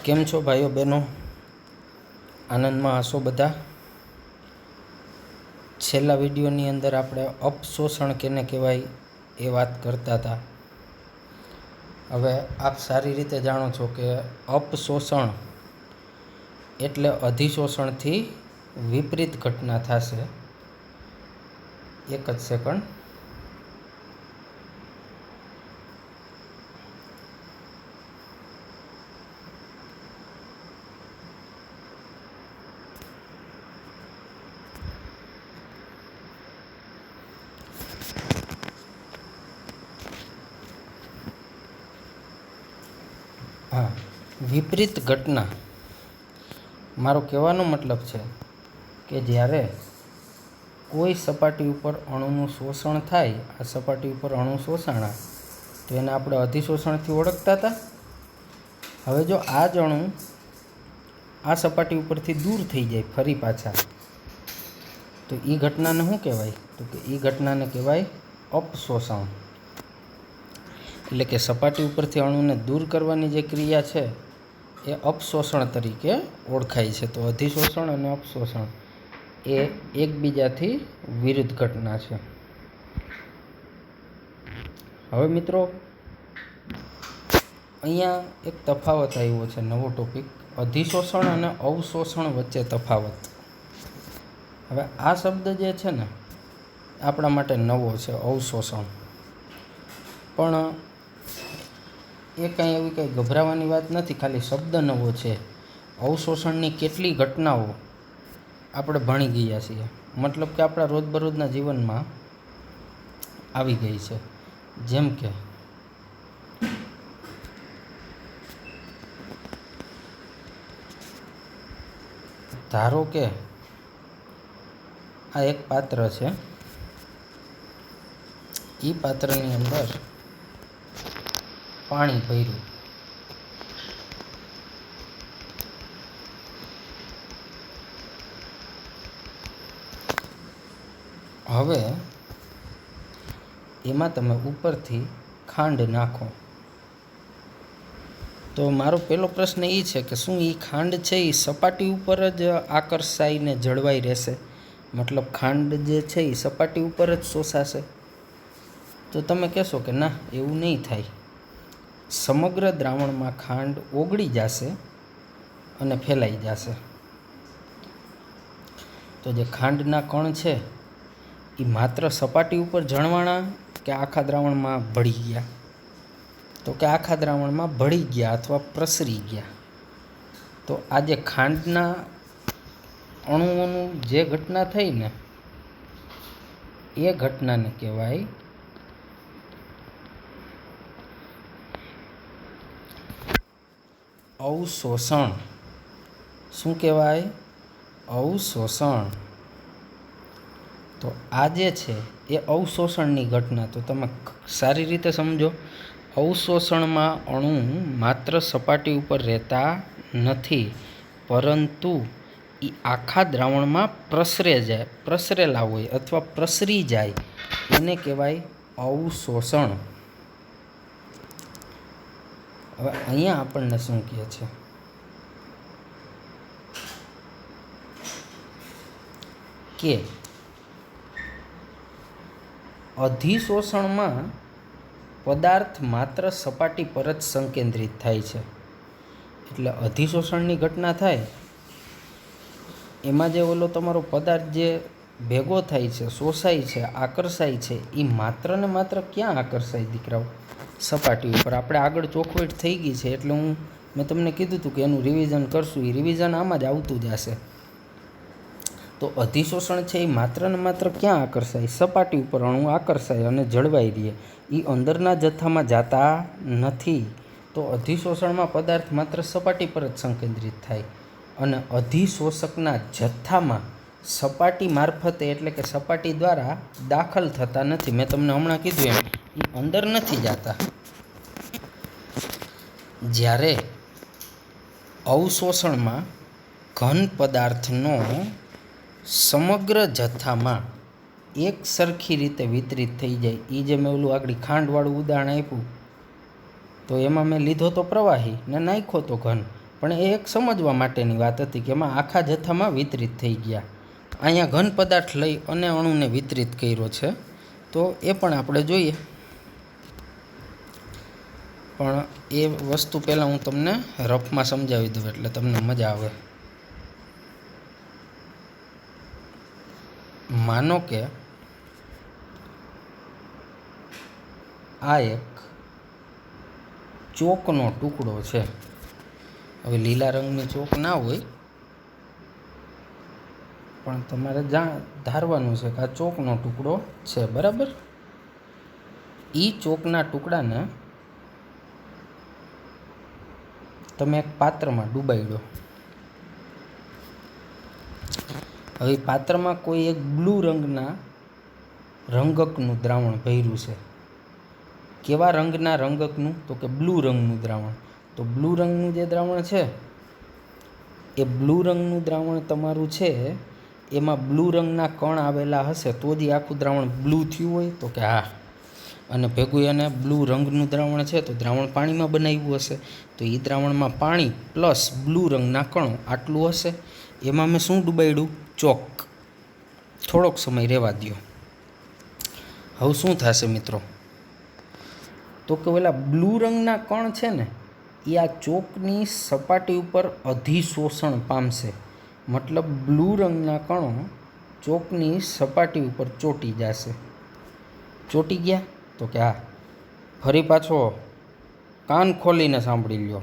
કેમ છો ભાઈઓ બહેનો? આનંદમાં હશો બધા? છેલ્લા વિડીયોની અંદર આપણે અપશોષણ કેને કહેવાય એ વાત કરતા હતા. હવે આપ સારી રીતે જાણો છો કે અપશોષણ એટલે અધિશોષણથી વિપરીત ઘટના થશે. એક જ સેકન્ડ. હા, વિપરીત ઘટના. મારો કહેવાનો મતલબ છે કે જ્યારે કોઈ સપાટી ઉપર અણુનું શોષણ થાય, આ સપાટી ઉપર અણુ શોષાણા, તો એને આપણે અધિશોષણથી ઓળખતા હતા. હવે જો આ જ અણુ આ સપાટી ઉપરથી દૂર થઈ જાય ફરી પાછા, તો એ ઘટનાને શું કહેવાય? તો કે એ ઘટનાને કહેવાય અપશોષણ. એટલે કે સપાટી ઉપરથી અણુને દૂર કરવાની જે ક્રિયા છે એ અપશોષણ તરીકે ઓળખાય છે. તો અધિશોષણ અને અપશોષણ એ એકબીજાથી વિરુદ્ધ ઘટના છે. હવે મિત્રો, અહીંયા એક તફાવત આવ્યો છે, નવો ટોપિક, અધિશોષણ અને અવશોષણ વચ્ચે તફાવત. હવે આ શબ્દ જે છે ને આપણા માટે નવો છે, અવશોષણ. પણ એ કંઈ એવી કંઈ ગભરાવાની વાત નથી, ખાલી શબ્દ નવો છે. અવશોષણની કેટલી ઘટનાઓ આપણે ભણી ગયા છીએ, મતલબ કે આપણા રોજબરોજના જીવનમાં આવી ગઈ છે. જેમ કે ધારો કે આ એક પાત્ર છે, એ પાત્રની અંદર પાણી ભર્યું. હવે એમાં તમે ઉપરથી ખાંડ નાખો. તો મારો પહેલો પ્રશ્ન એ છે કે શું એ ખાંડ છે એ સપાટી ઉપર જ આકર્ષાઈને જળવાઈ રહેશે? મતલબ ખાંડ જે છે એ સપાટી ઉપર જ શોષાશે? તો તમે કહેશો કે ના, એવું નહીં થાય. સમગ્ર દ્રાવણમાં ખાંડ ઓગળી જશે અને ફેલાઈ જશે. તો જે ખાંડના કણ છે એ માત્ર સપાટી ઉપર જળવાણા કે આખા દ્રાવણમાં ભળી ગયા? તો કે આખા દ્રાવણમાં ભળી ગયા અથવા પ્રસરી ગયા. તો આ જે ખાંડના અણુઓનું જે ઘટના થઈ ને, એ ઘટનાને કહેવાય અવશોષણ. શું કહેવાય? અવશોષણ. તો આ જે છે એ અવશોષણની ઘટના. તો તમે સારી રીતે સમજો, અવશોષણમાં અણુ માત્ર સપાટી ઉપર રહેતા નથી, પરંતુ એ આખા દ્રાવણમાં પ્રસરેલા હોય અથવા પ્રસરી જાય, એને કહેવાય અવશોષણ. હવે અહીંયા આપણને શું કહે છે કે અધિશોષણમાં પદાર્થ માત્ર સપાટી પર જ સંકેન્દ્રિત થાય છે. એટલે અધિશોષણની ઘટના થાય એમાં જે ઓલો તમારો પદાર્થ જે ભેગો થાય છે, શોષાય છે, આકર્ષાય છે, એ માત્ર ને માત્ર ક્યાં આકર્ષાય દીકરાઓ? સપાટી ઉપર. આપણે આગળ ચોખવટ થઈ ગઈ છે, એટલે મેં તમને કીધું હતું કે એનું રિવિઝન કરશું. એ રિવિઝન આમાં જ આવતું જ હશે. તો અધિશોષણ છે એ માત્ર ને માત્ર ક્યાં આકર્ષાય? સપાટી ઉપર અણુ આકર્ષાય અને જળવાઈ રહે, એ અંદરના જથ્થામાં જાતા નથી. તો અધિશોષણમાં પદાર્થ માત્ર સપાટી પર જ સંકેન્દ્રિત થાય અને અધિશોષકના જથ્થામાં સપાટી મારફતે, એટલે કે સપાટી દ્વારા દાખલ થતા નથી. મેં તમને હમણાં કીધું એમ, એ અંદર નથી જતા. જ્યારે અવશોષણમાં ઘન પદાર્થનો સમગ્ર જથ્થામાં એક સરખી રીતે વિતરિત થઈ જાય, એ જે મેં ઓલું આગળ ખાંડવાળું ઉદાહરણ આપ્યું, તો એમાં મેં લીધો તો પ્રવાહી ને નાખ્યો તો ઘન, પણ એ એક સમજવા માટેની વાત હતી કે એમાં આખા જથ્થામાં વિતરિત થઈ ગયા. અહીંયા ઘન પદાર્થ લઈ અને અણુને વિતરિત કર્યો છે, તો એ પણ આપણે જોઈએ. પણ એ વસ્તુ પહેલાં હું તમને રફમાં સમજાવી દઉં એટલે તમને મજા આવે. માનો કે આ એક ચોકનો ટુકડો છે. હવે લીલા રંગની ચોક ના હોય, પણ તમારે ધારવાનું છે કે આ ચોકનો ટુકડો છે, બરાબર. એ ચોકના ટુકડાને તમે એક પાત્રમાં ડૂબાઈ. હવે પાત્રમાં કોઈ એક બ્લુ રંગના રંગકનું દ્રાવણ ભર્યું છે. કેવા રંગના રંગકનું? તો કે બ્લુ રંગનું દ્રાવણ. તો બ્લુ રંગનું જે દ્રાવણ છે, એ બ્લુ રંગનું દ્રાવણ તમારું છે, એમાં બ્લુ રંગના કણ આવેલા હશે તો જ આખું દ્રાવણ બ્લુ થયું હોય. તો કે હા. અને ભેગું એને બ્લુ રંગનું દ્રાવણ છે, તો દ્રાવણ પાણીમાં બનાવ્યું હશે, તો એ દ્રાવણમાં પાણી પ્લસ બ્લુ રંગના કણો આટલું હશે. એમાં મેં શું ડૂબાડ્યું? ચોક. થોડોક સમય રહેવા દો. હવે શું થશે મિત્રો? તો કે ઓલા બ્લુ રંગના કણ છે ને, એ આ ચોકની સપાટી ઉપર અધિશોષણ પામશે. મતલબ બ્લુ રંગના કણો ચોકની સપાટી ઉપર ચોંટી જશે. ચોંટી ગયા? તો કે હા. ફરી પાછો કાન ખોલીને સાંભળી લ્યો.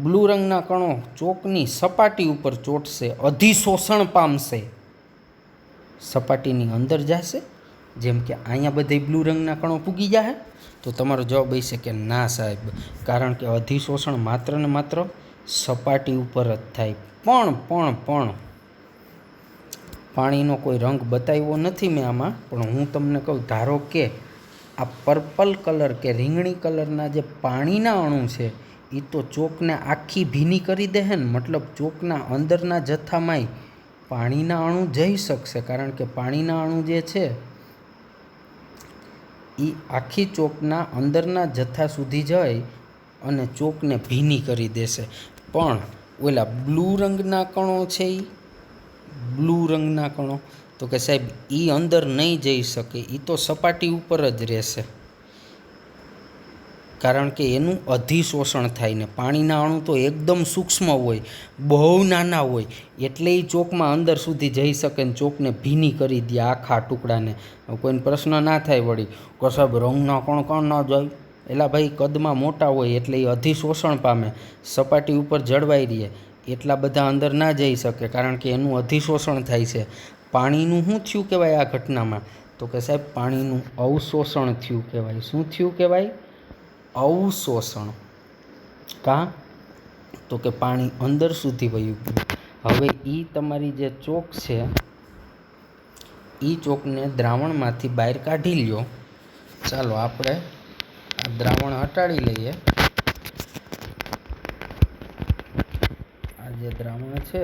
બ્લુ રંગના કણો ચોકની સપાટી ઉપર ચોંટશે, અધિશોષણ પામશે, સપાટીની અંદર જશે. જેમ કે અહીંયા બધે બ્લુ રંગના કણો પૂગી જશે. તો તમારો જવાબ હશે કે ના સાહેબ, કારણ કે અધિશોષણ માત્ર ને માત્ર સપાટી ઉપર જ થાય. પણ પાણીનો કોઈ રંગ બતાવ્યો નથી મેં આમાં, પણ હું તમને કહું, ધારો કે આ પર્પલ કલર કે રીંગણી કલરના જે પાણીના અણુ છે, એ તો ચોકને આખી ભીની કરી દે ને. મતલબ ચોકના અંદરના જથ્થામાંય પાણીના અણુ જઈ શકશે, કારણ કે પાણીના અણુ જે છે એ આખી ચોકના અંદરના જથ્થા સુધી જઈ અને ચોકને ભીની કરી દેશે. પણ ઓલા બ્લુ રંગના કણો છે, એ બ્લુ રંગના કણો, તો કે સાહેબ એ અંદર નહીં જઈ શકે, એ તો સપાટી ઉપર જ રહેશે, કારણ કે એનું અધિશોષણ થાય ને. પાણીના અણુ તો એકદમ સૂક્ષ્મ હોય, બહુ નાના હોય, એટલે એ ચોકમાં અંદર સુધી જઈ શકે ને ચોકને ભીની કરી દે આખા ટુકડાને. કોઈને પ્રશ્ન ના થાય વળી કે સાહેબ રંગના કણ કાં ના જાય? એલા ભાઈ, કદમાં મોટા હોય એટલે એ અધિશોષણ પામે, સપાટી ઉપર જળવાઈ રહે, એટલા બધા અંદર ના જઈ શકે, કારણ કે એનું અધિશોષણ થાય છે. પાણીનું શું થયું કહેવાય આ ઘટનામાં? તો કે સાહેબ પાણીનું અવશોષણ થયું કહેવાય. શું થયું કહેવાય? અવશોષણ. કાં? તો કે પાણી અંદર સુધી વયું ગયું. હવે એ તમારી જે ચોક છે, એ ચોકને દ્રાવણમાંથી બહાર કાઢી લ્યો. ચાલો આપણે આ દ્રાવણ હટાડી લઈએ. આ જે દ્રાવણ છે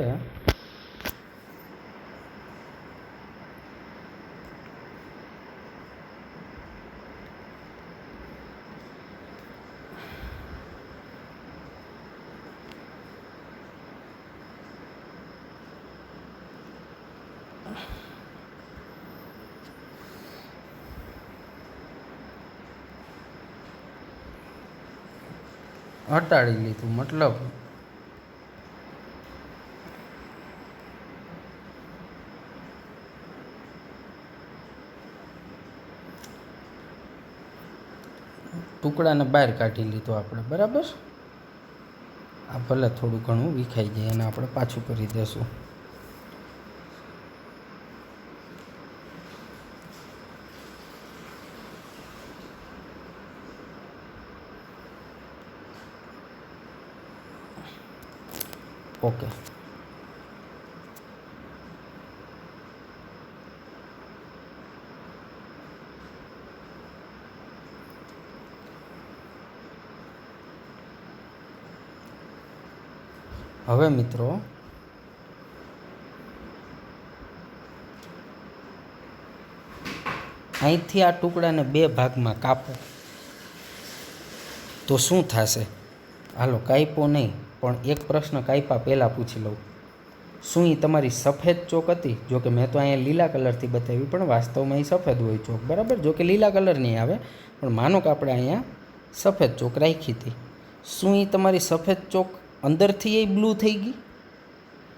હટાડી લીધું. મતલબ ટુકડાને બહાર કાઢી લીધો આપણે, બરાબર. આ ભલે થોડું ઘણું વિખાઈ જાય, એને આપણે પાછું કરી દઈશું. ઓકે. હવે મિત્રો અહીંથી આ ટુકડાને બે ભાગમાં કાપો તો શું થશે? હાલો, કાપ્યો નહીં, પણ એક પ્રશ્ન કાપ્યા પહેલાં પૂછી લઉં, શું એ તમારી સફેદ ચોક હતી? જો કે મેં તો અહીંયા લીલા કલરથી બતાવી, પણ વાસ્તવમાં એ સફેદ હોય ચોક, બરાબર. જો કે લીલા કલર નહીં આવે, પણ માનો કે આપણે અહીંયા સફેદ ચોક રાખી હતી. શું એ તમારી સફેદ ચોક અંદરથી એ બ્લુ થઈ ગઈ?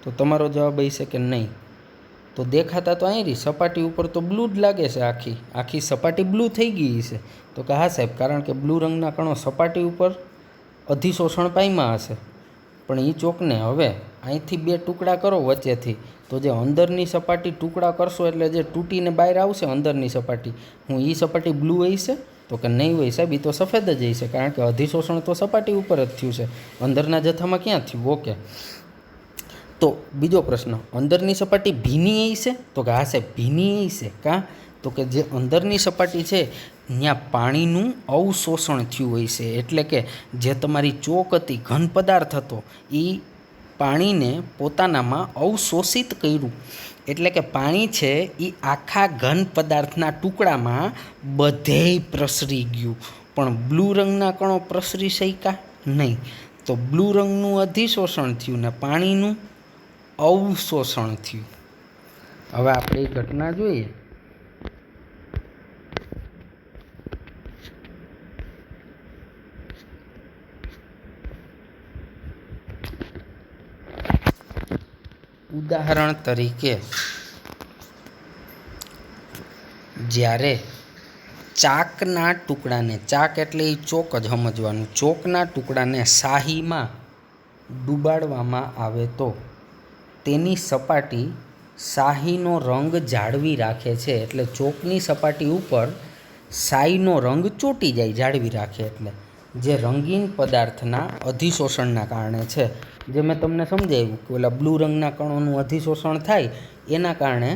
તો તમારો જવાબ હશે કે નહીં. તો દેખાતા તો અહીં રહી સપાટી ઉપર તો બ્લુ જ લાગે છે, આખી સપાટી બ્લુ થઈ ગઈ છે. તો કે હા સાહેબ, કારણ કે બ્લુ રંગના કણો સપાટી ઉપર અધિશોષણ પામ્યા હશે. પણ એ ચોકને હવે અહીંથી બે ટુકડા કરો વચ્ચેથી, તો જે અંદરની સપાટી ટુકડા કરશો એટલે જે તૂટીને બહાર આવશે અંદરની સપાટી, હું એ સપાટી બ્લુ હશે? તો કે નહીં હોય સાહેબ, એ તો સફેદ જ હશે, કારણ કે અધિશોષણ તો સપાટી ઉપર જ થયું છે, અંદરના જથ્થામાં ક્યાં થયું? ઓકે. તો બીજો પ્રશ્ન, અંદરની સપાટી ભીની હશે? તો કે હા સાહેબ, ભીની હશે. કાં? તો કે જે અંદરની સપાટી છે ત્યાં પાણીનું અવશોષણ થયું હોય છે, એટલે કે જે તમારી ચોક હતી, ઘન પદાર્થ હતો, એ પાણીને પોતાનામાં અવશોષિત કર્યું. એટલે કે પાણી છે એ આખા ઘન પદાર્થના ટુકડામાં બધેય પ્રસરી ગયું. પણ બ્લુ રંગના કણો પ્રસરી શક્યા નહીં. તો બ્લુ રંગનું અધિશોષણ થયું ને પાણીનું અવશોષણ થયું. હવે આપણે એ ઘટના જોઈએ. ઉદાહરણ તરીકે, જ્યારે ચાકના ટુકડાને, ચાક એટલે એ ચોક જ સમજવાનું, ચોકના ટુકડાને શાહીમાં ડૂબાડવામાં આવે તો તેની સપાટી શાહીનો રંગ જાળવી રાખે છે. એટલે ચોકની સપાટી ઉપર શાહીનો રંગ ચોંટી જાય, જાળવી રાખે. એટલે જે રંગીન પદાર્થના અધિશોષણના કારણે છે, જે મેં તમને સમજાવ્યું કે ઓલા બ્લુ રંગના કણોનું અધિશોષણ થાય એના કારણે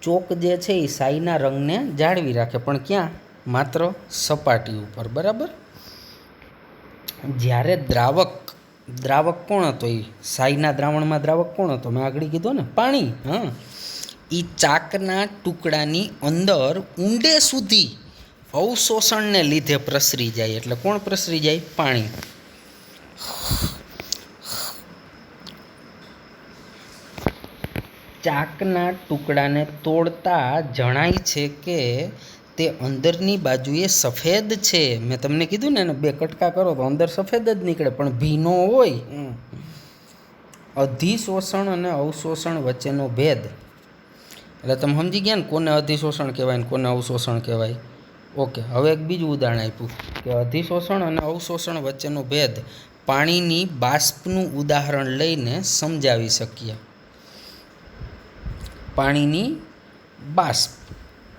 ચોક જે છે એ શાહીના રંગને જાળવી રાખે, પણ ક્યાં? માત્ર સપાટી ઉપર, બરાબર. જ્યારે દ્રાવક કોણ હતો? એ શાહીના દ્રાવણમાં દ્રાવક કોણ હતો? મેં આગળ કીધું ને, પાણી. હા, એ ચાકના ટુકડાની અંદર ઊંડે સુધી અવશોષણને લીધે પ્રસરી જાય. એટલે કોણ પ્રસરી જાય? પાણી. ચાકના ટુકડાને તોડતા જણાય છે કે તે અંદરની બાજુએ સફેદ છે. મેં તમને કીધું ને, બે કટકા કરો તો અંદર સફેદ જ નીકળે, પણ ભીનો હોય. અધિશોષણ અને અવશોષણ વચ્ચેનો ભેદ. એટલે તમે સમજી ગયા ને કોને અધિશોષણ કહેવાય ને કોને અવશોષણ કહેવાય. ઓકે. હવે એક બીજું ઉદાહરણ આપ્યું કે અધિશોષણ અને અવશોષણ વચ્ચેનો ભેદ પાણીની બાષ્પનું ઉદાહરણ લઈને સમજાવી શકીએ. પાણીની બાષ્પ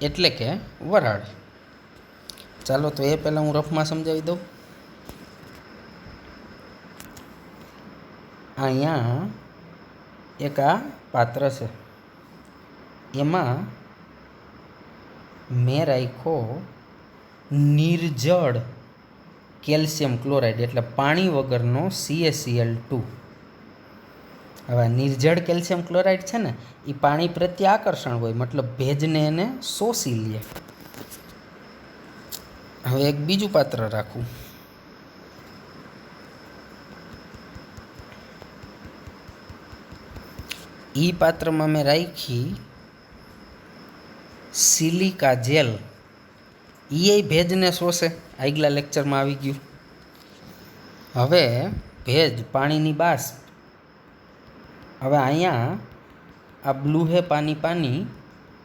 એટલે કે વરાળ. ચાલો તો એ પહેલાં હું રફમાં સમજાવી દઉં. અહીંયા એક આ પાત્ર છે, એમાં મેં રાખ્યો નિર્જળ કેલ્શિયમ ક્લોરાઇડ, એટલે પાણી વગરનો CaCl2. હવે નિર્જળ કેલ્શિયમ ક્લોરાઇડ છે ને, એ પાણી પ્રત્યે આકર્ષણ હોય, મતલબ ભેજને એને શોષી લે. હવે એક બીજું પાત્ર રાખું. એ પાત્રમાં મેં રાખી સિલિકા જેલ. એ ભેજને શોષે, આગલા લેક્ચરમાં આવી ગયું. હવે ભેજ, પાણીની બાષ્પ. હવે અહીંયા આ બ્લુ હે પાની પાની,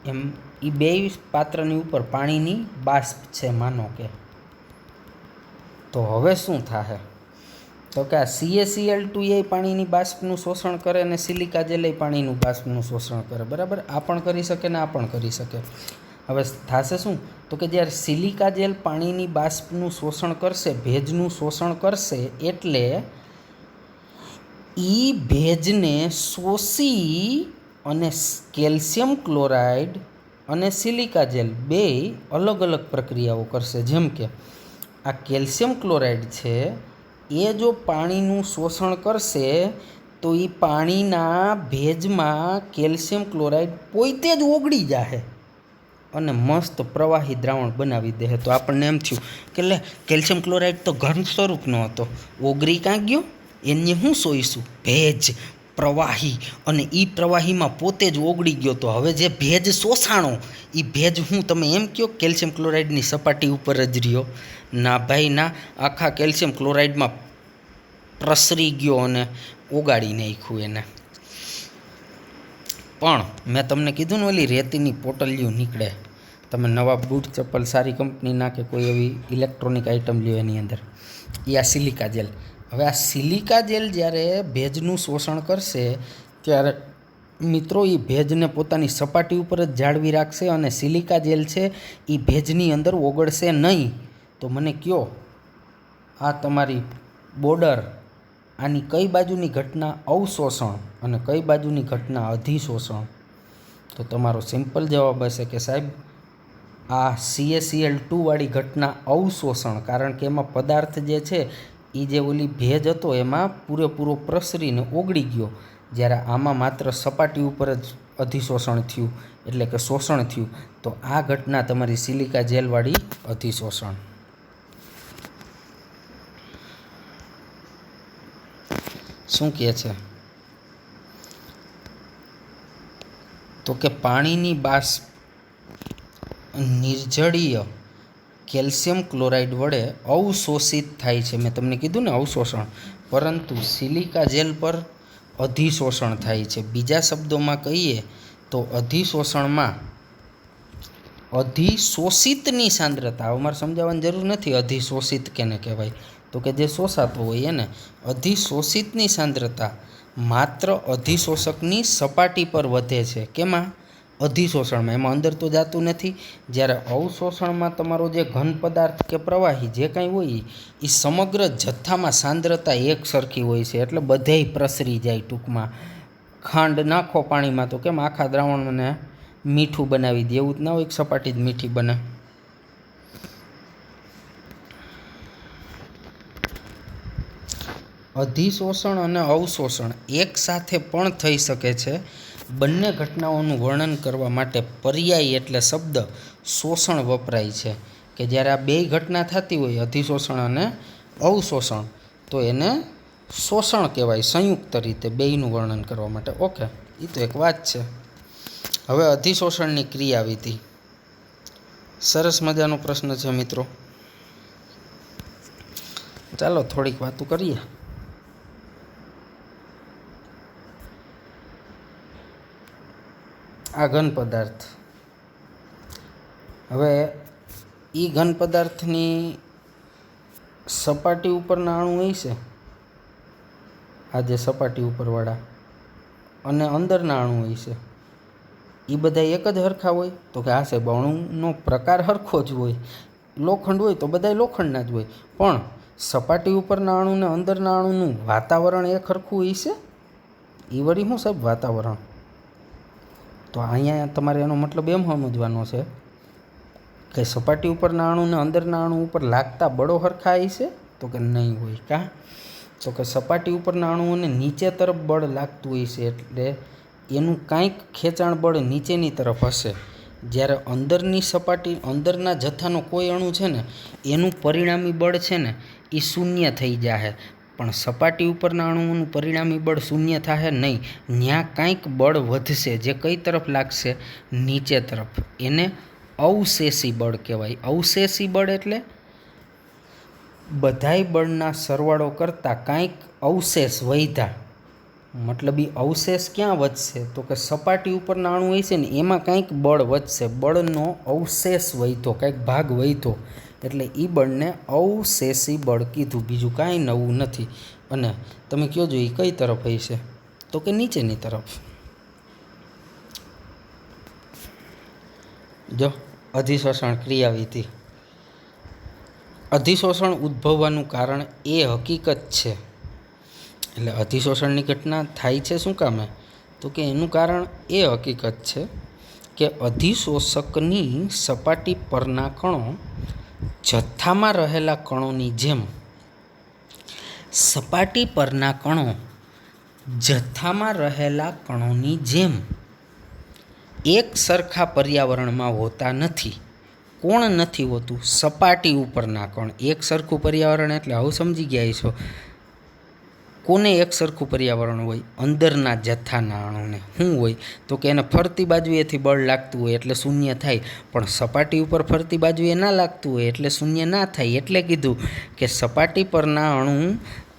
એમ એ બે પાત્રની ઉપર પાણીની બાષ્પ છે માનો કે. તો હવે શું થાય? તો કે આ CaCl2 એ પાણીની બાષ્પનું શોષણ કરે અને સિલિકા જેલ એ પાણીનું બાષ્પનું શોષણ કરે, બરાબર. આ પણ કરી શકે ને આ પણ કરી શકે. હવે થશે શું? તો કે જ્યારે સિલિકા જેલ પાણીની બાષ્પનું શોષણ કરશે, ભેજનું શોષણ કરશે, એટલે એ ભેજને શોષી અને કેલ્શિયમ ક્લોરાઇડ અને સિલિકા જેલ બે અલગ અલગ પ્રક્રિયાઓ કરશે. જેમ કે આ કેલ્શિયમ ક્લોરાઇડ છે એ જો પાણીનું શોષણ કરશે તો એ પાણીના ભેજમાં કેલ્શિયમ ક્લોરાઇડ પોતે જ ઓગળી જશે અને મસ્ત પ્રવાહી દ્રાવણ બનાવી દે. તો આપણને એમ થયું કે લે, કેલ્શિયમ ક્લોરાઇડ તો ઘન સ્વરૂપનો હતો, ઓગળી ક્યાં ગયો? એને શું સોઈશું? ભેજ, પ્રવાહી, અને એ પ્રવાહીમાં પોતે જ ઓગળી ગયો. તો હવે જે ભેજ શોષાણો એ ભેજ હું તમે એમ કહો કેલ્શિયમ ક્લોરાઇડની સપાટી ઉપર જ રહ્યો? ના ભાઈ ના, આખા કેલ્શિયમ ક્લોરાઇડમાં પ્રસરી ગયો અને ઓગાળી નાખ્યું એને. પણ મેં તમને કીધું ને ઓલી રેતીની પોટલીઓ નીકળે, તમે નવા બૂટ ચપ્પલ સારી કંપનીના કે કોઈ એવી ઇલેક્ટ્રોનિક આઇટમ લ્યો એની અંદર, એ આ સિલિકા જેલ. હવે આ સિલિકા જેલ જ્યારે ભેજનું શોષણ કરશે ત્યારે મિત્રો એ ભેજને પોતાની સપાટી ઉપર જ જાળવી રાખશે અને સિલિકા જેલ છે એ ભેજની અંદર ઓગળશે નહીં. તો મને કહો, આ તમારી બોર્ડર, આની કઈ બાજુની ઘટના અવશોષણ અને કઈ બાજુની ઘટના અધિશોષણ? તો તમારો સિમ્પલ જવાબ હશે કે સાહેબ આ CaCl2 વાળી ઘટના અવશોષણ, કારણ કે એમાં પદાર્થ જે છે એ જે ઓલી ભેજ હતો એમાં પૂરેપૂરો પ્રસરીને ઓગળી ગયો, જ્યારે આમાં માત્ર સપાટી ઉપર જ અધિશોષણ થયું, એટલે કે શોષણ થયું. તો આ ઘટના તમારી સિલિકા જેલવાળી અધિશોષણ. શું કહે છે? તો કે પાણીની બાષ્પ નિર્જળીય કેલ્શિયમ ક્લોરાઇડ વડે અવશોષિત થાય છે. મેં તમને કીધું ને અવશોષણ, પરંતુ સિલિકા જેલ પર અધિશોષણ થાય છે. બીજા શબ્દોમાં કહીએ તો અધિશોષણમાં અધિશોષિતની સાંદ્રતા, હવે મારે સમજાવવાની જરૂર નથી અધિશોષિત કેને કહેવાય, તો કે જે શોષાતો હોય એને. અધિશોષિતની સાંદ્રતા માત્ર અધિશોષકની સપાટી પર વધે છે. કેમાં? અધિશોષણમાં. એમાં અંદર તો જતું નથી. જ્યારે અવશોષણમાં તમારો જે ઘન પદાર્થ કે પ્રવાહી જે કાંઈ હોય એ સમગ્ર જથ્થામાં સાંદ્રતા એક સરખી હોય છે, એટલે બધેય પ્રસરી જાય. ટૂંકમાં ખાંડ નાખો પાણીમાં તો કેમ આખા દ્રાવણને મીઠું બનાવી દે, એવું જ ના હોય કે સપાટી જ મીઠી બને. અધિશોષણ અને અવશોષણ એક સાથે પણ થઈ શકે છે. બંને ઘટનાઓનું વર્ણન કરવા માટે પર્યાય એટલે શબ્દ શોષણ વપરાય છે, કે જ્યારે આ બેય ઘટના થતી હોય અધિશોષણ અને અવશોષણ તો એને શોષણ કહેવાય સંયુક્ત રીતે બેયનું વર્ણન કરવા માટે. ઓકે, એ તો એક વાત છે. હવે અધિશોષણની ક્રિયાવિધિ, સરસ મજાનો પ્રશ્ન છે મિત્રો. ચાલો થોડીક વાતો કરીએ. આ ઘન પદાર્થ, હવે એ ઘન પદાર્થની સપાટી ઉપરના અણુ હોય છે, આ જે સપાટી ઉપરવાળા, અને અંદરના અણુ હોય છે, એ બધા એક જ હરખા હોય? તો કે આ સાહેબ અણુનો પ્રકાર હરખો જ હોય. લોખંડ હોય તો બધા લોખંડના જ હોય, પણ સપાટી ઉપરના અણુ ને અંદરના અણુનું વાતાવરણ એક હરખું હોય છે? એ વળી શું સાહેબ વાતાવરણ? તો અહીંયા તમારે એનો મતલબ એમ સમજવાનો છે કે સપાટી ઉપરના અણુ ને અંદરના અણુ ઉપર લાગતા બળો હરખા હોય છે? તો કે નહીં હોય. કાં? તો કે સપાટી ઉપરના અણુઓને નીચે તરફ બળ લાગતું હોય છે, એટલે એનું કાંઈક ખેંચાણ બળ નીચેની તરફ હશે. જ્યારે અંદરની સપાટી, અંદરના જથ્થાનો કોઈ અણુ છે ને એનું પરિણામી બળ છે ને એ શૂન્ય થઈ જાય, પણ સપાટી ઉપરના અણુઓનું પરિણામી બળ શૂન્ય થાય નહીં. ત્યાં કાંઈક બળ વધશે, જે કઈ તરફ લાગશે? નીચે તરફ. એને અવશેષી બળ કહેવાય. અવશેષી બળ એટલે બધાય બળના સરવાળો કરતાં કાંઈક અવશેષ વધ્યા. મતલબ એ અવશેષ ક્યાં વધશે? તો કે સપાટી ઉપરના અણુ હોય છે ને એમાં કાંઈક બળ વધશે, બળનો અવશેષ વધ્યો, કાંઈક ભાગ વધ્યો, એટલે એ બળને અવશેષી બળ કીધું. બીજું કાંઈ નવું નથી. અને તમે કહો છો એ કઈ તરફ હશે? તો કે નીચેની તરફ. જો અધિશોષણ ક્રિયાવિધિ. અધિશોષણ ઉદ્ભવવાનું કારણ એ હકીકત છે, એટલે અધિશોષણની ઘટના થાય છે શું કામે? તો કે એનું કારણ એ હકીકત છે કે અધિશોષકની સપાટી પરના કણો જથ્થામાં રહેલા કણોની જેમ, સપાટી પરના કણો જથ્થામાં રહેલા કણોની જેમ એક સરખા પર્યાવરણમાં હોતા નથી. કોણ નથી હોતું? સપાટી ઉપરના કણ. એક સરખું પર્યાવરણ એટલે આવું સમજી ગયા છો. કોને એક સરખું પર્યાવરણ હોય? અંદરના જથ્થાના અણુને. શું હોય? તો કે એને ફરતી બાજુએથી બળ લાગતું હોય એટલે શૂન્ય થાય, પણ સપાટી ઉપર ફરતી બાજુએ ના લાગતું હોય એટલે શૂન્ય ના થાય. એટલે કીધું કે સપાટી પરના અણુ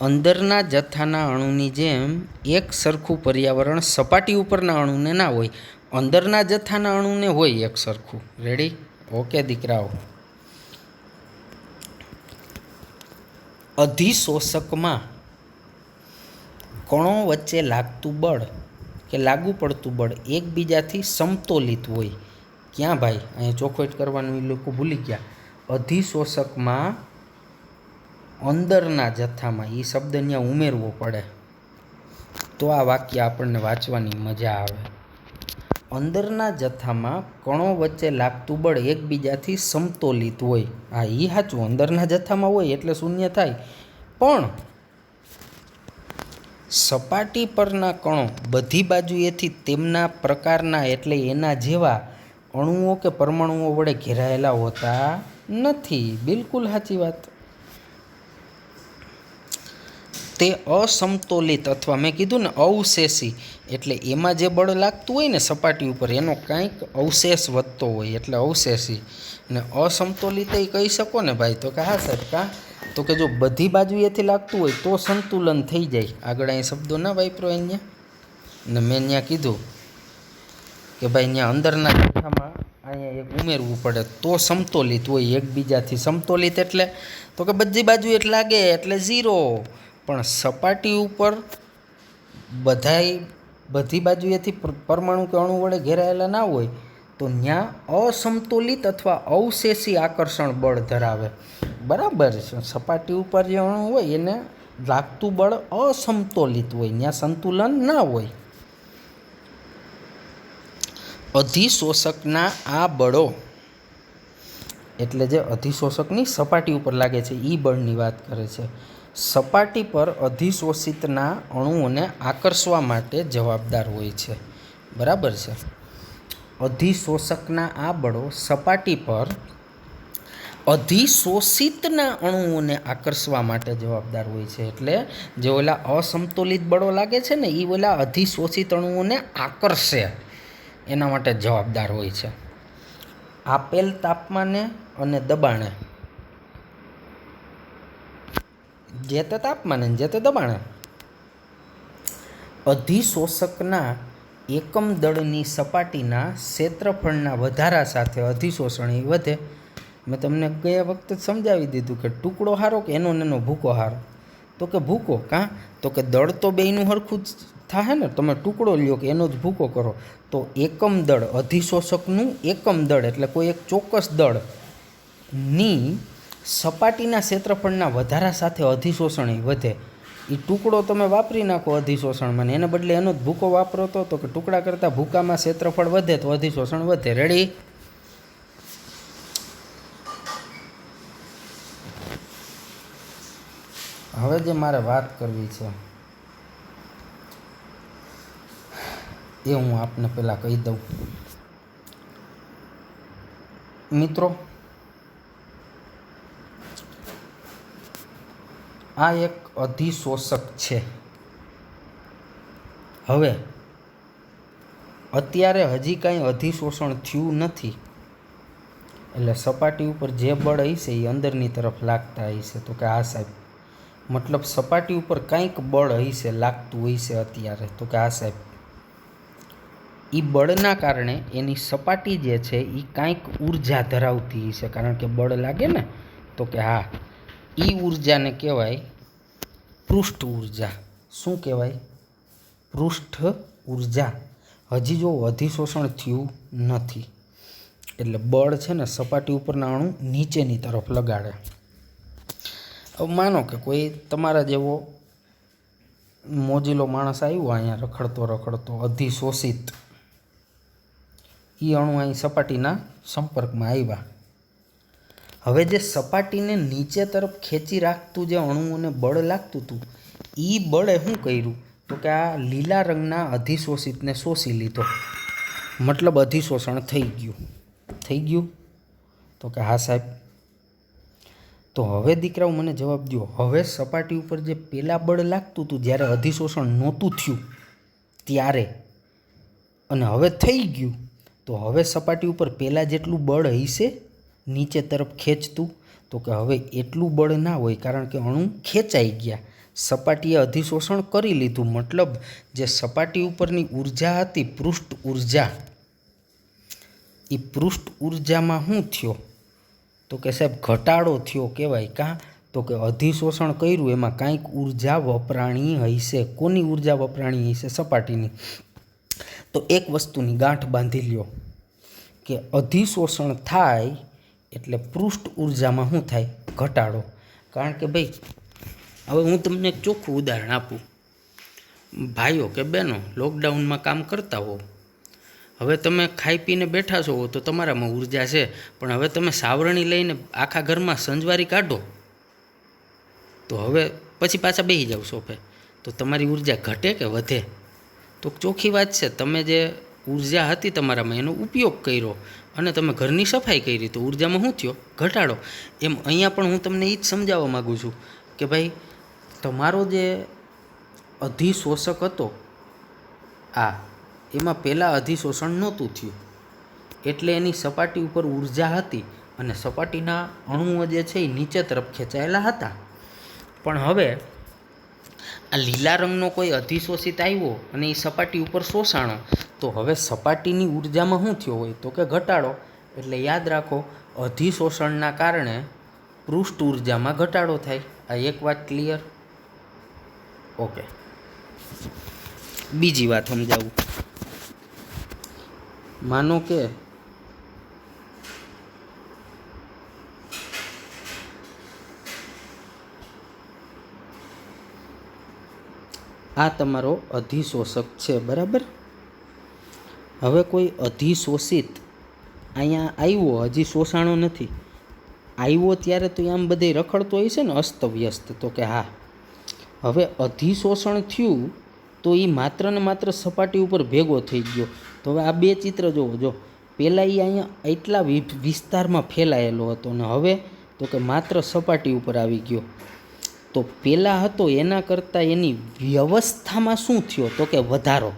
અંદરના જથ્થાના અણુની જેમ એક સરખું પર્યાવરણ સપાટી ઉપરના અણુને ના હોય, અંદરના જથ્થાના અણુને હોય એક સરખું. રેડી? ઓકે દીકરાઓ. અધિશોષકમાં કણો વચ્ચે લાગતું બળ કે લાગુ પડતું બળ એકબીજાથી સમતોલિત હોય. ક્યાં ભાઈ? અહીંયા ચોખવટ કરવાનું એ લોકો ભૂલી ગયા. અધિશોષકમાં અંદરના જથ્થામાં, એ શબ્દ ત્યાં ઉમેરવો પડે તો આ વાક્ય આપણને વાંચવાની મજા આવે. અંદરના જથ્થામાં કણો વચ્ચે લાગતું બળ એકબીજાથી સમતોલિત હોય. હા, એ સાચું. અંદરના જથ્થામાં હોય એટલે શૂન્ય થાય, પણ સપાટી પરના કણો બધી બાજુએથી તેમના પ્રકારના એટલે એના જેવા અણુઓ કે પરમાણુઓ વડે ઘેરાયેલા હોતા નથી. બિલકુલ સાચી વાત. તે અસમતોલિત અથવા મેં કીધું ને અવશેષી, એટલે એમાં જે બળ લાગતું હોય ને સપાટી ઉપર એનો કાંઈક અવશેષ વધતો હોય એટલે અવશેષી. ને અસમતોલિત એ કહી શકો ને ભાઈ? તો કે હા સાહેબ. કાં? તો કે જો બધી બાજુએથી લાગતું હોય તો સંતુલન થઈ જાય. આગળ અહીં શબ્દો ના વાપરો અહીંયા. ને મેં ત્યાં કીધું કે ભાઈ અહીંયા અંદરના જથ્થામાં અહીંયા એક ઉમેરવું પડે તો સમતોલિત હોય એકબીજાથી. સમતોલિત એટલે તો કે બધી બાજુ એટલે લાગે એટલે 0, પણ સપાટી ઉપર બધી બાજુએથી પરમાણુ કે અણુ વડે ઘેરાયેલા ના હોય તો ત્યાં અસમતોલિત અથવા અવશેષી આકર્ષણ બળ ધરાવે. બરાબર છે. સપાટી ઉપર જે અણુ હોય એને લાગતું બળ અસમતોલિત હોય, ત્યાં સંતુલન ના હોય. અધિશોષકના આ બળો એટલે જે અધિશોષકની સપાટી ઉપર લાગે છે એ બળની વાત કરે છે. સપાટી પર અધિશોષિતના અણુઓને આકર્ષવા માટે જવાબદાર હોય છે. બરાબર છે. અધિશોષકના આ બળો સપાટી પર અધિશોષિતના અણુઓને આકર્ષવા માટે જવાબદાર હોય છે. એટલે જે ઓલા અસમતોલિત બળો લાગે છે ને એ ઓલા અધિશોષિત અણુઓને આકર્ષે એના માટે જવાબદાર હોય છે. આપેલ તાપમાને અને દબાણે, જે તે તાપમાને જે તે દબાણે અધિશોષકના એકમ દળની સપાટીના ક્ષેત્રફળના વધારા સાથે અધિશોષણ વધે. મેં તમને ગયા વખતે સમજાવી દીધું કે ટુકડો હારો કે એનો નેનો ભૂકો હારો? તો કે ભૂકો. કાં? તો કે દળ તો બેયનું સરખું જ થાય ને. તમે ટુકડો લ્યો કે એનો જ ભૂકો કરો તો એકમ દળ, અધિશોષકનું એકમ દળ એટલે કોઈ એક ચોક્કસ દળની સપાટીના ક્ષેત્રફળના વધારા સાથે અધિશોષણ વધે. એ ટુકડો તમે વાપરી નાખો અધિશોષણમાં ને એને બદલે એનો જ ભૂકો વાપરો તો કે ટુકડા કરતાં ભૂકામાં ક્ષેત્રફળ વધે તો અધિશોષણ વધે. રેડી? હવે જે મારે વાત કરવી છે એ હું આપને પહેલાં કહી દઉં. મિત્રો, આ એક અધિશોષક છે. હવે અત્યારે હજી કાંઈ અધિશોષણ થયું નથી એટલે સપાટી ઉપર જે બળ હશે એ અંદરની તરફ લાગતા હશે. તો કે હા સાહેબ, મતલબ સપાટી ઉપર કંઈક બળ હશે લાગતું હશે અત્યારે. તો કે હા સાહેબ, એ બળના કારણે એની સપાટી જે છે એ કાંઈક ઉર્જા ધરાવતી હશે, કારણ કે બળ લાગે ને. તો કે હા, એ ઉર્જાને કહેવાય પૃષ્ઠ ઉર્જા. શું કહેવાય? પૃષ્ઠ ઉર્જા. હજી જો અધિશોષણ થયું નથી એટલે બળ છે ને સપાટી ઉપરના અણુ નીચેની તરફ લગાડે. હવે માનો કે કોઈ તમારા જેવો મોજીલો માણસ આવ્યો અહીંયા રખડતો અધિશોષિત, એ અણુ અહીં સપાટીના સંપર્કમાં આવ્યા. હવે જે સપાટીને નીચે તરફ ખેંચી રાખતું જે અણુઓને બળ લાગતું હતું એ બળે શું કર્યું? તો કે આ લીલા રંગના અધિશોષિતને શોષી લીધો. મતલબ અધિશોષણ થઈ ગયું. તો કે હા સાહેબ, તો હવે દીકરાઓ મને જવાબ દો, હવે સપાટી ઉપર જે પહેલાં બળ લાગતું હતું જ્યારે અધિશોષણ નહોતું થયું ત્યારે, અને હવે થઈ ગયું, તો હવે સપાટી ઉપર પહેલાં જેટલું બળ હશે નીચે તરફ ખેંચતું, તો કે હવે એટલું બળ ના હોય, કારણ કે અણુ ખેંચાઈ ગયા, સપાટીએ અધિશોષણ કરી લીધું. મતલબ જે સપાટી ઉપરની ઉર્જા હતી, પૃષ્ઠ ઉર્જા, એ પૃષ્ઠ ઉર્જામાં શું થયો? તો કે સાહેબ ઘટાડો થયો કહેવાય. કાં તો કે અધિશોષણ કર્યું એમાં કાંઈક ઉર્જા વપરાણી હશે. કોની ઉર્જા વપરાણી હશે? સપાટીની. તો એક વસ્તુની ગાંઠ બાંધી લ્યો કે અધિશોષણ થાય એટલે પૃષ્ઠ ઉર્જામાં શું થાય? ઘટાડો. કારણ કે ભાઈ હવે હું તમને એક ચોખ્ખું ઉદાહરણ આપું. ભાઈઓ કે બહેનો લોકડાઉનમાં કામ કરતા હો, હવે તમે ખાઈ પીને બેઠા છો તો તમારામાં ઉર્જા છે, પણ હવે તમે સાવરણી લઈને આખા ઘરમાં સંજવારી કાઢો તો હવે પછી પાછા બેસી જાવ સોફે, તો તમારી ઉર્જા ઘટે કે વધે? તો ચોખ્ખી વાત છે, તમે જે ઉર્જા હતી તમારામાં એનો ઉપયોગ કર્યો અને તમે ઘરની સફાઈ કરી તો ઉર્જામાં શું થયો? ઘટાડો. એમ અહીંયા પણ હું તમને એ જ સમજાવવા માગું છું કે ભાઈ તમારો જે અધિશોષક હતો એમાં પહેલાં અધિશોષણ નહોતું થયું, એટલે એની સપાટી ઉપર ઉર્જા હતી અને સપાટીના અણુઓ જે છે એ નીચે તરફ ખેંચાયેલા હતા. પણ હવે આ લીલા રંગનો કોઈ અધિશોષિત આવ્યો અને એ સપાટી ઉપર શોષાણો, તો હવે સપાટીની ઉર્જામાં શું થયો હોય? તો કે ઘટાડો. એટલે યાદ રાખો, અધિશોષણના કારણે પૃષ્ઠ ઉર્જામાં ઘટાડો થાય. આ એક વાત ક્લિયર? ઓકે. બીજી વાત સમજાવું. માનો કે આ તમારો અધિશોષક છે, બરાબર? હવે કોઈ અધિશોષિત અહીંયા આવ્યો, હજી શોષાણો નથી, આવ્યો ત્યારે તો આમ બધે રખડતો હોય છે ને અસ્તવ્યસ્ત, તો કે હા. હવે અધિશોષણ થયું તો એ માત્ર ને માત્ર સપાટી ઉપર ભેગો થઈ ગયો. તો હવે આ બે ચિત્ર જોવો. જો પહેલાં એ અહીંયા એટલા વિસ્તારમાં ફેલાયેલો હતો અને હવે તો કે માત્ર સપાટી ઉપર આવી ગયો. તો પહેલાં હતો એના કરતાં એની વ્યવસ્થામાં શું થયો? તો કે વધારો.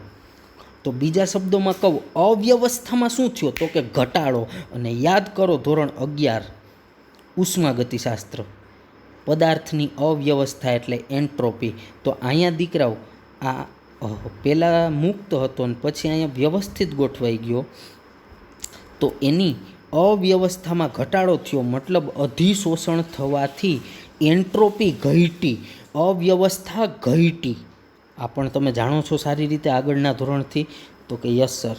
તો બીજા શબ્દોમાં કહું, અવ્યવસ્થામાં શું થયો? તો કે ઘટાડો. અને યાદ કરો ધોરણ 11 ઉષ્માગતિશાસ્ત્ર, પદાર્થની અવ્યવસ્થા એટલે એન્ટ્રોપી. તો અહીંયા દીકરાઓ આ પહેલાં મુક્ત હતો અને પછી અહીંયા વ્યવસ્થિત ગોઠવાઈ ગયો, તો એની અવ્યવસ્થામાં ઘટાડો થયો. મતલબ અધિશોષણ થવાથી એન્ટ્રોપી ઘટી, અવ્યવસ્થા ઘટી. આ પણ તમે જાણો છો સારી રીતે આગળના ધોરણથી. તો કે યસ સર.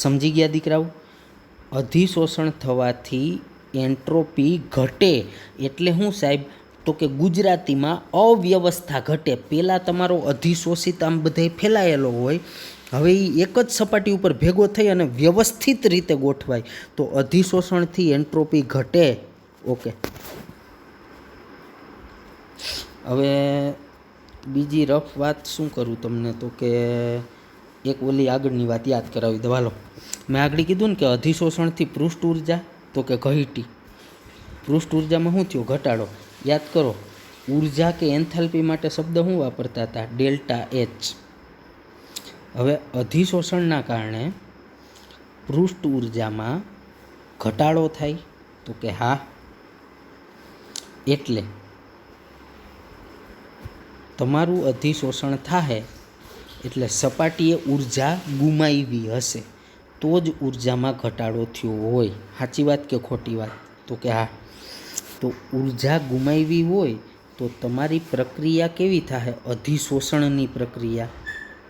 સમજી ગયા દીકરાઓ? અધિશોષણ થવાથી એન્ટ્રોપી ઘટે એટલે શું સાહેબ? તો કે ગુજરાતીમાં અવ્યવસ્થા ઘટે. પહેલાં તમારો અધિશોષિત આમ બધે ફેલાયેલો હોય, હવે એ એક જ સપાટી ઉપર ભેગો થઈ અને વ્યવસ્થિત રીતે ગોઠવાય, તો અધિશોષણથી એન્ટ્રોપી ઘટે. ઓકે. હવે બીજી રફ વાત શું કરું તમને? તો કે એક ઓલી આગળની વાત યાદ કરાવી દો. હાલો, મેં આગળ કીધું ને કે અધિશોષણથી પૃષ્ઠ ઉર્જા તો કે ઘટી, પૃષ્ઠ ઉર્જામાં શું થયું? ઘટાડો. યાદ કરો, ઉર્જા કે એન્થાલ્પી માટે શબ્દ શું વાપરતા હતા? Delta H. હવે અધિશોષણના કારણે પૃષ્ઠ ઉર્જામાં ઘટાડો થાય, તો કે હા. એટલે તમારું અધિશોષણ થાય એટલે સપાટીએ ઉર્જા ગુમાવી હશે, તો જ ઉર્જામાં ઘટાડો થયો હોય. સાચી વાત કે ખોટી વાત? તો કે હા. તો ઉર્જા ગુમાવી હોય તો તમારી પ્રક્રિયા કેવી થાય? અધિશોષણની પ્રક્રિયા.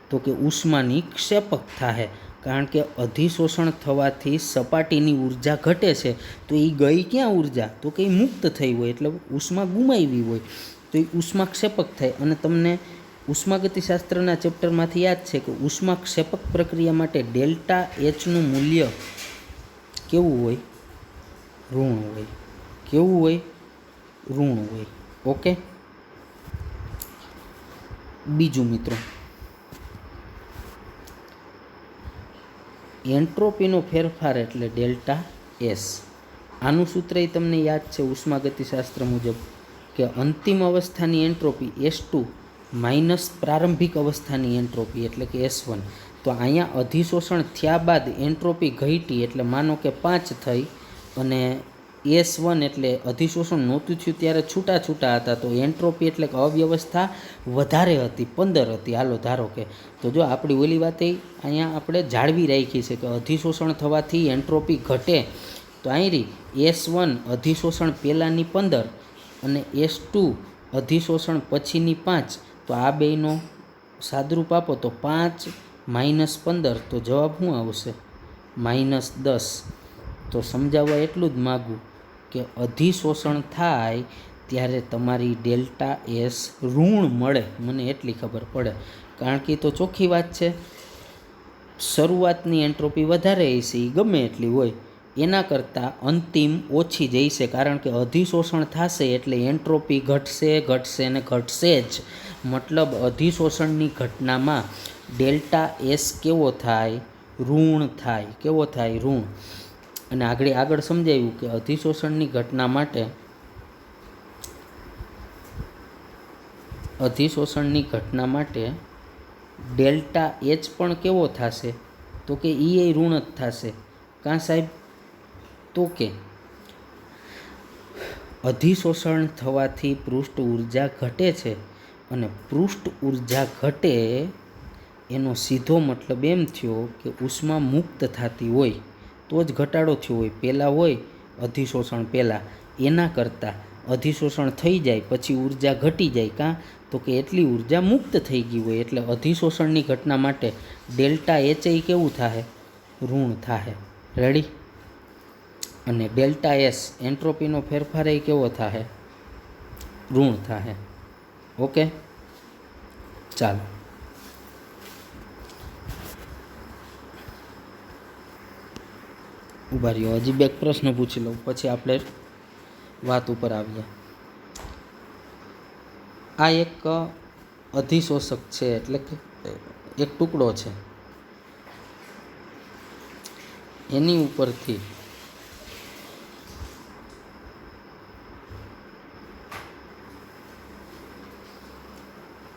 તો કે ઉષ્માની ક્ષેપક થાય. કારણ કે અધિશોષણ થવાથી સપાટીની ઉર્જા ઘટે છે, તો એ ગઈ ક્યાં ઉર્જા? તો કે એ મુક્ત થઈ હોય એટલે ઉષ્મા ગુમાવી હોય, તો એ ઉષ્મા ક્ષેપક થાય. અને તમને ઉષ્માગતિશાસ્ત્રના ચેપ્ટરમાંથી યાદ છે કે ઉષ્મા ક્ષેપક પ્રક્રિયા માટે ડેલ્ટા એચનું મૂલ્ય કેવું હોય? ઋણ હોય. કેવું હોય? ઋણ હોય. ઓકે. બીજું મિત્રો, એન્ટ્રોપીનો ફેરફાર એટલે ડેલ્ટા એસ. આનું સૂત્ર તમને યાદ છે ઉષ્માગતિશાસ્ત્ર મુજબ કે અંતિમ અવસ્થાની એન્ટ્રોપી S2 માઇનસ પ્રારંભિક અવસ્થાની એન્ટ્રોપી એટલે કે S1. તો અહીંયા અધિશોષણ થયા બાદ એન્ટ્રોપી ઘટી એટલે માનો કે 5 થઈ અને S1 એટલે અધિશોષણ નહોતું થયું ત્યારે છૂટા હતા, તો એન્ટ્રોપી એટલે કે અવ્યવસ્થા વધારે હતી, 15 હતી. હાલો ધારો કે, તો જો આપણી ઓલી વાત અહીંયા આપણે જાળવી રાખી છે કે અધિશોષણ થવાથી એન્ટ્રોપી ઘટે, તો અહીં રહી S1 અધિશોષણ પહેલાંની 15 અને S2 અધિશોષણ પછીની 5. તો આ બેયનો સાદરૂપ આપો તો 5 માઇનસ 15, તો જવાબ શું આવશે? -10. તો સમજાવવા એટલું જ માગું કે અધિશોષણ થાય ત્યારે તમારી ડેલ્ટા એસ ઋણ મળે, મને એટલી ખબર પડે. કારણ કે એ તો ચોખ્ખી વાત છે, શરૂઆતની એન્ટ્રોપી વધારે હશે, એ ગમે એટલી હોય, એના કરતાં અંતિમ ઓછી જઈશે. કારણ કે અધિશોષણ થશે એટલે એન્ટ્રોપી ઘટશે ને ઘટશે જ. મતલબ અધિશોષણની ઘટનામાં ડેલ્ટા એસ કેવો થાય? ઋણ થાય. કેવો થાય? ઋણ. અને આગળ સમજાવ્યું કે અધિશોષણની ઘટના માટે ડેલ્ટા એચ પણ કેવો થશે? તો કે એ ઋણ જ થશે. કાં સાહેબ? તો કે અધિશોષણ થવાથી પૃષ્ઠ ઊર્જા ઘટે છે અને પૃષ્ઠ ઊર્જા ઘટે એનો સીધો મતલબ એમ થયો કે ઉષ્મા મુક્ત થતી હોય તો જ ઘટાડો થયો હોય. પહેલાં હોય અધિશોષણ પહેલાં, એના કરતાં અધિશોષણ થઈ જાય પછી ઊર્જા ઘટી જાય. કાં? તો કે એટલી ઊર્જા મુક્ત થઈ ગઈ હોય. એટલે અધિશોષણની ઘટના માટે ડેલ્ટા એચ કેવું થાય? ઋણ થાય. રેડી? અને ડેલ્ટા એસ એન્ટ્રોપીનો ફેરફાર કેવો થાય? ઋણ થાય. ઓકે, ચાલો ઉભા રહ્યો, હજી બે પ્રશ્ન પૂછી લઉં પછી આપણે વાત ઉપર આવીએ. આ એક અધિશોષક છે, એટલે કે એક ટુકડો છે, એની ઉપરથી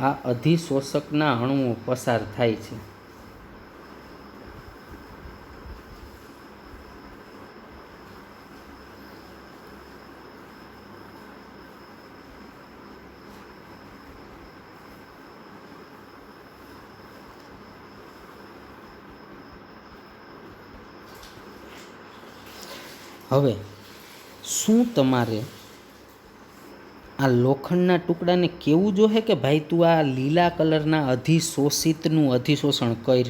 આ અધિશોષકના અણુઓ પસાર થાય છે. હવે શું તમારે આ લોખંડના ટુકડાને કેવું જોઈએ કે ભાઈ તું આ લીલા કલરના અધિશોષિતનું અધિશોષણ કર?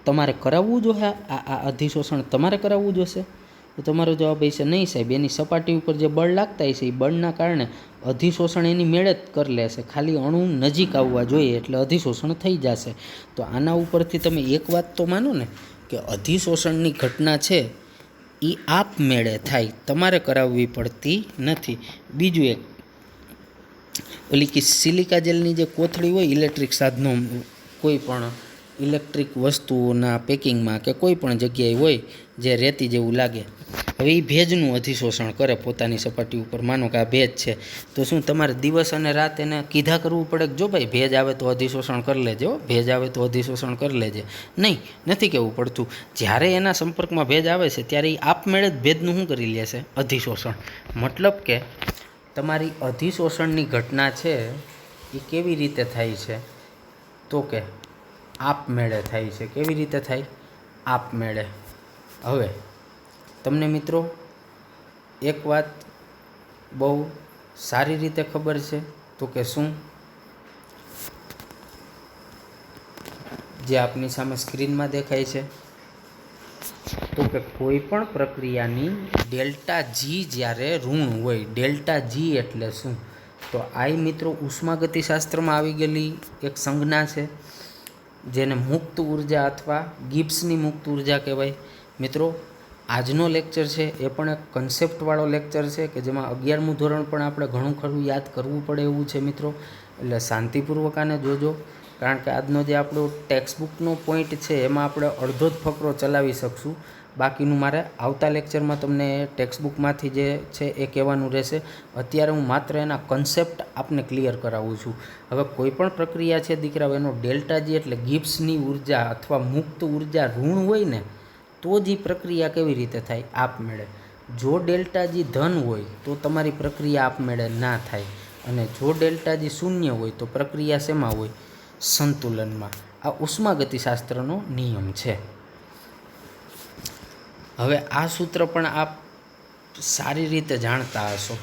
તમારે કરાવવું જોઈએ? આ અધિશોષણ તમારે કરાવવું જોશે? તો તમારો જવાબ હશે નહીં સાહેબ, એની સપાટી ઉપર જે બળ લાગતા હશે એ બળના કારણે અધિશોષણ એની મેળે જ કરી લેશે, ખાલી અણુ નજીક આવવા જોઈએ એટલે અધિશોષણ થઈ જશે. તો આના ઉપરથી તમે એક વાત તો માનો ને કે અધિશોષણની ઘટના છે એ આપમેળે થાય, તમારે કરાવવી પડતી નથી. બીજું એક, ઓલી કે સિલિકા જેલની જે કોથળી હોય ઇલેક્ટ્રિક સાધનો, કોઈ પણ ઇલેક્ટ્રિક વસ્તુઓના પેકિંગમાં કે કોઈ પણ જગ્યાએ હોય જે રેતી જેવું લાગે, હવે એ ભેજનું અધિશોષણ કરે પોતાની સપાટી ઉપર. માનો કે આ ભેજ છે, તો શું તમારે દિવસ અને રાત એને કીધા કરવું પડે કે જો ભાઈ ભેજ આવે તો અધિશોષણ કરી લેજે, ભેજ આવે તો અધિશોષણ કરી લેજે? નહીં, નથી કહેવું પડતું. જ્યારે એના સંપર્કમાં ભેજ આવે છે ત્યારે એ આપમેળે જ ભેજનું શું કરી લે છે? અધિશોષણ. મતલબ કે તમારી અધિશોષણની ઘટના છે એ કેવી રીતે થાય છે? તો કે આપમેળે થાય છે. કેવી રીતે થાય? આપમેળે. હવે તમને મિત્રો એક વાત બહુ સારી રીતે ખબર છે, તો કે શું? જે આપની સામે સ્ક્રીનમાં દેખાય છે, તો કે કોઈ પણ પ્રક્રિયાની ડેલ્ટા જી જ્યારે ઋણ હોય, ડેલ્ટા જી એટલે શું? તો આ મિત્રો ઉષ્માગતિશાસ્ત્રમાં આવી ગયેલી એક સંજ્ઞા છે જેને મુક્ત ઉર્જા અથવા ગિબ્સની મુક્ત ઉર્જા કહેવાય. મિત્રો આજનો લેક્ચર છે એ પણ એક કન્સેપ્ટવાળો લેક્ચર છે કે જેમાં 11મું ધોરણ પણ આપણે ઘણું ખરું યાદ કરવું પડે એવું છે મિત્રો, એટલે શાંતિપૂર્વક આને જોજો. કારણ કે આજનો જે આપણો ટેક્સ્ટબુકનો પોઈન્ટ છે એમાં આપણે અડધો જ ફકરો ચલાવી શકશું, બાકીનું મારે આવતા લેક્ચરમાં તમને ટેક્સ્ટબુકમાંથી જે છે એ કહેવાનું રહેશે. અત્યારે હું માત્ર એના કન્સેપ્ટ આપને ક્લિયર કરાવું છું. હવે કોઈ પણ પ્રક્રિયા છે દીકરાઓ, એનો ડેલ્ટા જી એટલે ગિબ્સની ઉર્જા અથવા મુક્ત ઉર્જા ઋણ હોય ને તો જ એ પ્રક્રિયા કેવી રીતે થાય? આપમેળે. જો ડેલ્ટા જી ધન હોય તો તમારી પ્રક્રિયા આપમેળે ના થાય, અને જો ડેલ્ટા જી શૂન્ય હોય તો પ્રક્રિયા શેમાં હોય? સંતુલનમાં. આ ઉષ્માગતિશાસ્ત્રનો નિયમ છે. હવે આ સૂત્ર પણ આપ સારી રીતે જાણતા હશો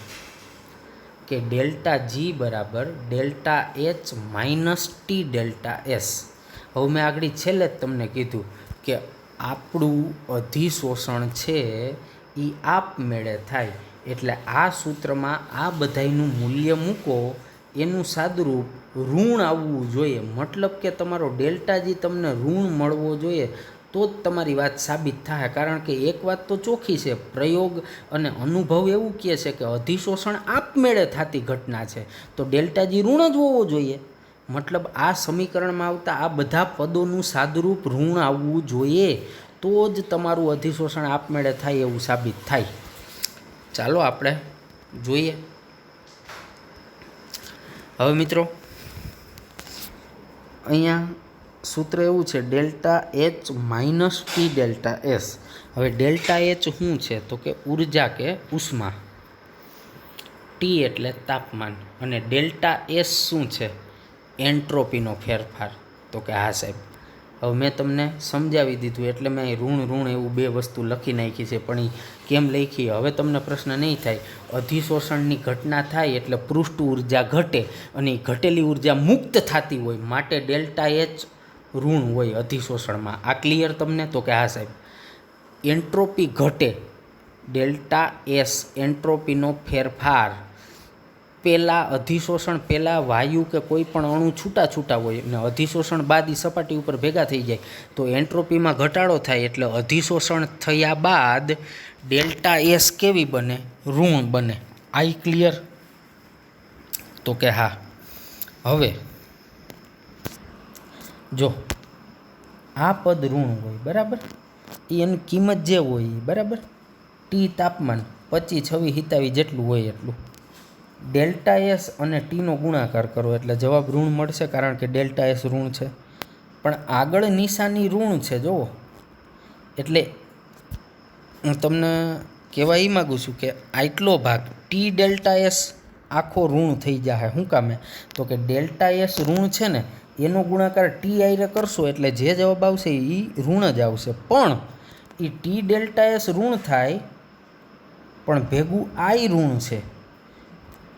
કે ડેલ્ટા જી બરાબર delta H minus T delta S. હવે મેં આગળ છેલ્લે જ તમને કીધું કે આપણું અધિશોષણ છે એ આપમેળે થાય. એટલે આ સૂત્રમાં આ બધાયનું મૂલ્ય મૂકો, એનું સાદુરૂપ ઋણ આવવું જોઈએ. મતલબ કે તમારો ડેલ્ટા જી તમને ઋણ મળવો જોઈએ, તો જ તમારી વાત સાબિત થાય. કારણ કે એક વાત તો ચોખ્ખી છે, પ્રયોગ અને અનુભવ એવું કહે છે કે અધિશોષણ આપમેળે થતી ઘટના છે, તો ડેલ્ટા જી ઋણ જ હોવો જોઈએ. મતલબ આ સમીકરણમાં આવતા આ બધા પદોનું સાદુરૂપ ઋણ આવવું જોઈએ, તો જ તમારું અધિશોષણ આપમેળે થાય એવું સાબિત થાય. ચાલો આપણે જોઈએ. હવે મિત્રો અહીંયા સૂત્ર એવું છે delta H minus T delta S. હવે ડેલ્ટા એચ શું છે? તો કે ઉર્જા કે ઉષ્મા, ટી એટલે તાપમાન, અને ડેલ્ટા એસ શું છે? એન્ટ્રોપીનો ફેરફાર. તો કે હા સાહેબ, હવે મેં તમને સમજાવી દીધું એટલે મેં ઋણ ઋણ એવું બે વસ્તુ લખી નાખી છે. પણ એ કેમ લખી હવે તમને પ્રશ્ન નહીં થાય. અધિશોષણની ઘટના થાય એટલે પૃષ્ઠ ઉર્જા ઘટે, અને એ ઘટેલી ઉર્જા મુક્ત થતી હોય, માટે ડેલ્ટા એચ ઋણ હોય અધિશોષણમાં. આ ક્લિયર તમને? તો કે હા સાહેબ. એન્ટ્રોપી ઘટે, ડેલ્ટા એસ એન્ટ્રોપીનો ફેરફાર. પહેલાં અધિશોષણ પહેલાં વાયુ કે કોઈ પણ અણુ છૂટા છૂટા હોય, અને અધિશોષણ બાદ એ સપાટી ઉપર ભેગા થઈ જાય તો એન્ટ્રોપીમાં ઘટાડો થાય. એટલે અધિશોષણ થયા બાદ ડેલ્ટા એસ કેવી બને? ઋણ બને. આ ક્લિયર? તો કે હા. હવે જો આ પદ ઋણ હોય બરાબર, એની કિંમત જે હોય બરાબર, ટી તાપમાન 25, 26, 27 જેટલું હોય એટલું. ડેલ્ટા એસ અને ટીનો ગુણાકાર કરો એટલે જવાબ ઋણ મળશે, કારણ કે ડેલ્ટા એસ ઋણ છે. પણ આગળ નિશાની ઋણ છે જુઓ. એટલે હું તમને કહેવા એ માગું છું કે આટલો ભાગ ટી ડેલ્ટા એસ આખો ઋણ થઈ જાય. શું કામે? તો કે ડેલ્ટા એસ ઋણ છે ને, એનો ગુણાકાર ટી આયરે કરશો એટલે જે જવાબ આવશે એ ઋણ જ આવશે. પણ એ ટી ડેલ્ટા એસ ઋણ થાય, પણ ભેગું આઈ ઋણ છે.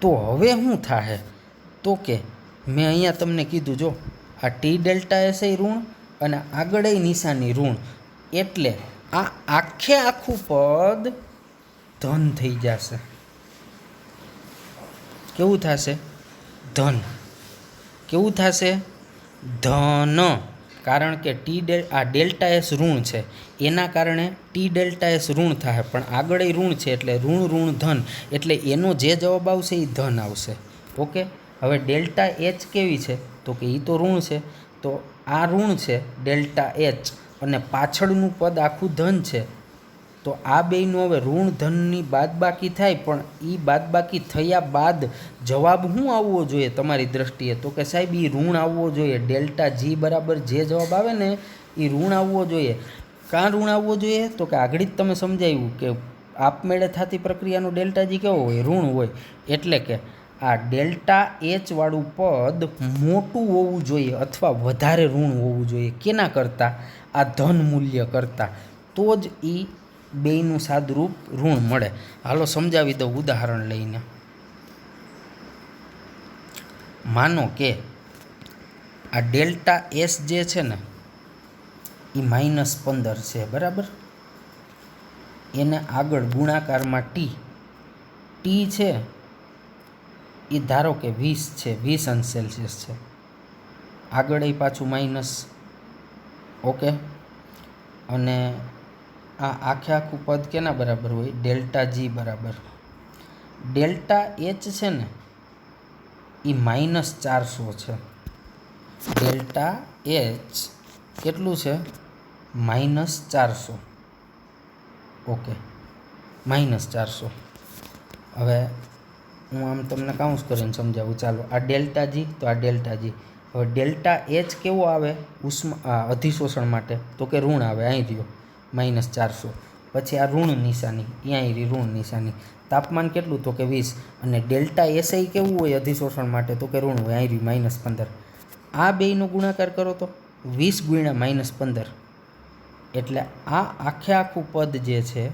તો હવે શું થાય? તો કે મેં અહીંયા તમને કીધું જો, આ ટી ડેલ્ટા એસ એ ઋણ અને આગળ નિશાની ઋણ, એટલે આ આખે આખું પદ ધન થઈ જશે. કેવું થશે? ધન. કેવું થશે? ધન. કારણ કે આ ડેલ્ટા એસ ઋણ છે, એના કારણે ટી ડેલ્ટા એસ ઋણ થાય, પણ આગળ ઋણ છે એટલે ઋણ ઋણ ધન, એટલે એનો જે જવાબ આવશે એ ધન આવશે. ઓકે. હવે ડેલ્ટા એચ કેવી છે? તો કે એ તો ઋણ છે, તો આ ઋણ છે ડેલ્ટા એચ, અને પાછળનું પદ આખું ધન છે. તો આ બેયનું હવે ઋણ ધનની બાદબાકી થાય, પણ એ બાદબાકી થયા બાદ જવાબ શું આવવો જોઈએ તમારી દ્રષ્ટિએ? તો કે સાહેબ એ ઋણ આવવો જોઈએ. ડેલ્ટા જી બરાબર જે જવાબ આવે ને એ ઋણ આવવો જોઈએ. કાં ઋણ આવવો જોઈએ? તો કે આગળ જ તમે સમજાવ્યું કે આપમેળે થતી પ્રક્રિયાનો ડેલ્ટા જી કેવો હોય? ઋણ હોય. એટલે કે આ ડેલ્ટા એચ વાળું પદ મોટું હોવું જોઈએ, અથવા વધારે ઋણ હોવું જોઈએ. કેના કરતાં? આ ધન મૂલ્ય કરતાં. તો જ એ બેયનું સાદુરૂપ ઋણ મળે. હાલો સમજાવી દઉં ઉદાહરણ લઈને. માનો કે આ ડેલ્ટા એસ જે છે ને એ -15 છે બરાબર. એને આગળ ગુણાકારમાં ટી છે એ ધારો કે 20 છે, 20°C છે. આગળ એ પાછું માઇનસ. ઓકે. અને આ આખે આખું પદ કેના બરાબર હોય? ડેલ્ટા જી બરાબર. ડેલ્ટા એચ છે ને એ -400 છે. ડેલ્ટા એચ કેટલું છે? -400. ઓકે, -400. હવે હું આમ તમને કાઉન્સ કરીને સમજાવું. ચાલો, આ ડેલ્ટા જી તો આ ડેલ્ટા જી. હવે ડેલ્ટા એચ કેવો આવે અધિશોષણ માટે? તો કે ઋણ આવે. અહીં રહ્યો -400. પછી આ ઋણ નિશાની, અહીં રહી ઋણ નિશાની. તાપમાન કેટલું? તો કે 20. અને ડેલ્ટા એસઆઈ કેવું હોય અધિશોષણ માટે? તો કે ઋણ હોય. અહીં રહ્યું -15. આ બેયનો ગુણાકાર કરો તો 20 × -15, એટલે આ આખું પદ જે છે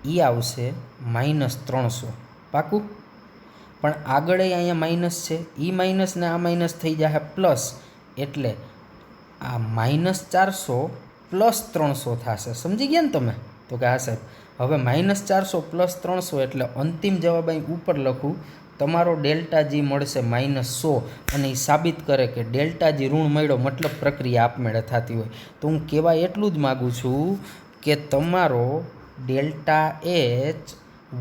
એ આવશે -300. પાકું? પણ આગળ અહીંયા માઇનસ છે, એ માઇનસ ને આ માઇનસ થઈ જશે પ્લસ, એટલે આ -400 + 300 થશે. સમજી ગયા ને તમે? તો કે હા સાહેબ. હવે -400 + 300 એટલે અંતિમ જવાબ અહીં ઉપર લખું, તમારો ડેલ્ટા જી મળશે -100. અને એ સાબિત કરે કે ડેલ્ટા જી ઋણ મળ્યો, મતલબ પ્રક્રિયા આપમેળે થતી હોય. તો હું કહેવા એટલું જ માગું છું કે તમારો ડેલ્ટા એચ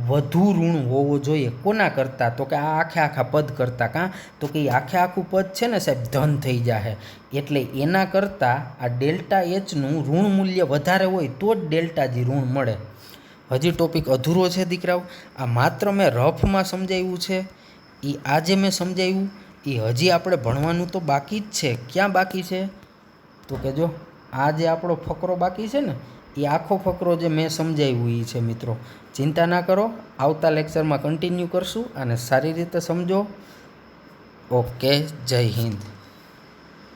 વધુ ઋણ હોવો જોઈએ. કોના કરતાં? તો કે આ આખા પદ કરતાં. કાં? તો કે એ આખું પદ છે ને સાહેબ ધન થઈ જશે. એટલે એના કરતાં આ ડેલ્ટા એચનું ઋણ મૂલ્ય વધારે હોય તો જ ડેલ્ટા જી ઋણ મળે. હજી ટોપિક અધૂરો છે દીકરાઓ. આ માત્ર મેં રફમાં સમજાવ્યું છે. એ આજે મેં સમજાવ્યું એ હજી આપણે ભણવાનું તો બાકી જ છે. ક્યાં બાકી છે? તો કે જો આ જે આપણો ફકરો બાકી છે ને, એ આખો ફકરો જે મેં સમજાવ્યું એ છે મિત્રો. ચિંતા ના કરો, આવતા લેક્ચરમાં કન્ટિન્યુ કરશું અને સારી રીતે સમજો. ઓકે, જય હિન્દ.